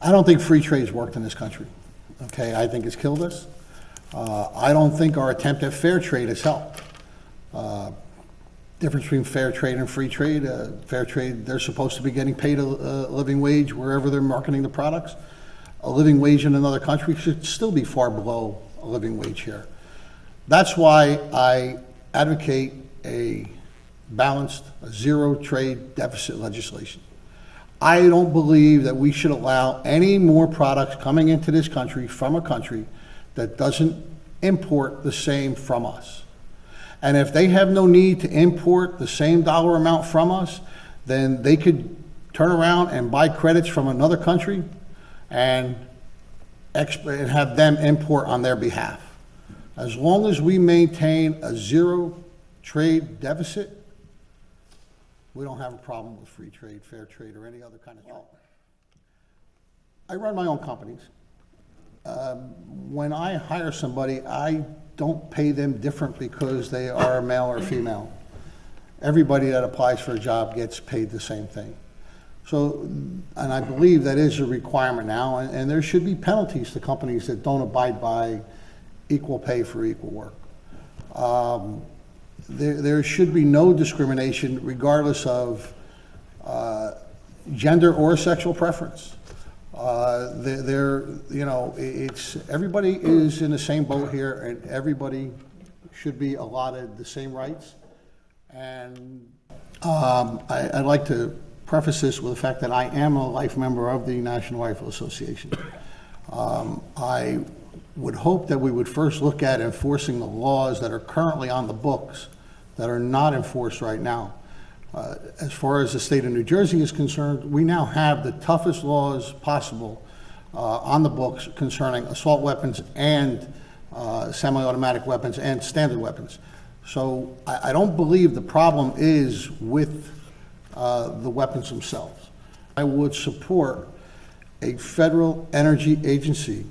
I don't think free trade's worked in this country. Okay, I think it's killed us. I don't think our attempt at fair trade has helped. Difference between fair trade and free trade. Fair trade, they're supposed to be getting paid a living wage wherever they're marketing the products. A living wage in another country should still be far below a living wage here. That's why I advocate a balanced, zero trade deficit legislation. I don't believe that we should allow any more products coming into this country from a country that doesn't import the same from us. And if they have no need to import the same dollar amount from us, then they could turn around and buy credits from another country and have them import on their behalf. As long as we maintain a zero trade deficit, we don't have a problem with free trade, fair trade, or any other kind of trade. I run my own companies. When I hire somebody, I don't pay them different because they are male or female. Everybody that applies for a job gets paid the same thing. So, and I believe that is a requirement now, and there should be penalties to companies that don't abide by equal pay for equal work. There should be no discrimination regardless of gender or sexual preference. It's everybody is in the same boat here, and everybody should be allotted the same rights. And I'd like to preface this with the fact that I am a life member of the National Rifle Association. I would hope that we would first look at enforcing the laws that are currently on the books that are not enforced right now. As far as the state of New Jersey is concerned, we now have the toughest laws possible on the books concerning assault weapons and semi-automatic weapons and standard weapons. So I don't believe the problem is with the weapons themselves. I would support a federal energy agency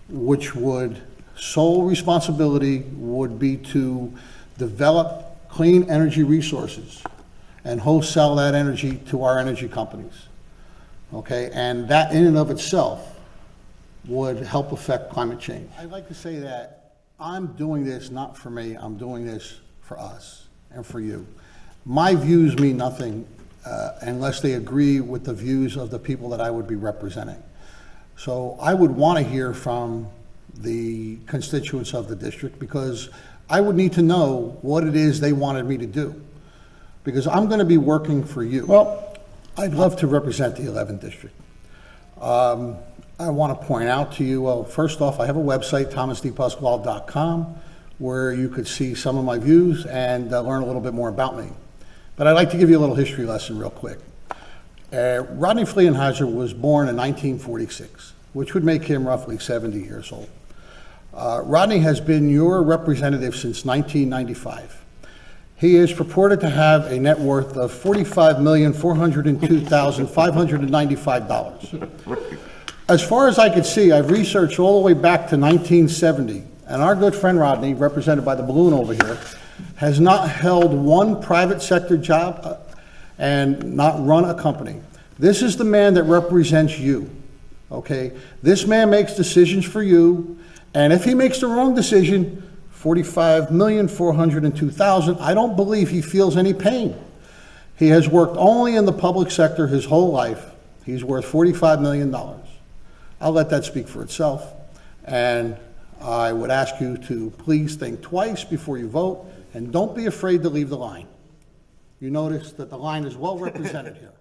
which would, sole responsibility would be to develop clean energy resources and wholesale that energy to our energy companies, okay? And that in and of itself would help affect climate change. I'd like to say that I'm doing this not for me, I'm doing this for us and for you. My views mean nothing unless they agree with the views of the people that I would be representing. So I would want to hear from the constituents of the district because I would need to know what it is they wanted me to do. Because I'm going to be working for you. Well, I'd love to represent the 11th District. I want to point out to you, well, first off, I have a website, thomasdepasquale.com, where you could see some of my views and learn a little bit more about me. But I'd like to give you a little history lesson real quick. Rodney Fleehenheiser was born in 1946, which would make him roughly 70 years old. Rodney has been your representative since 1995. He is purported to have a net worth of $45,402,595. As far as I could see, I've researched all the way back to 1970, and our good friend Rodney, represented by the balloon over here, has not held one private sector job and not run a company. This is the man that represents you, okay? This man makes decisions for you, and if he makes the wrong decision, $45,402,000, I don't believe he feels any pain. He has worked only in the public sector his whole life. He's worth $45 million. I'll let that speak for itself. And I would ask you to please think twice before you vote, and don't be afraid to leave the line. You notice that the line is well represented here.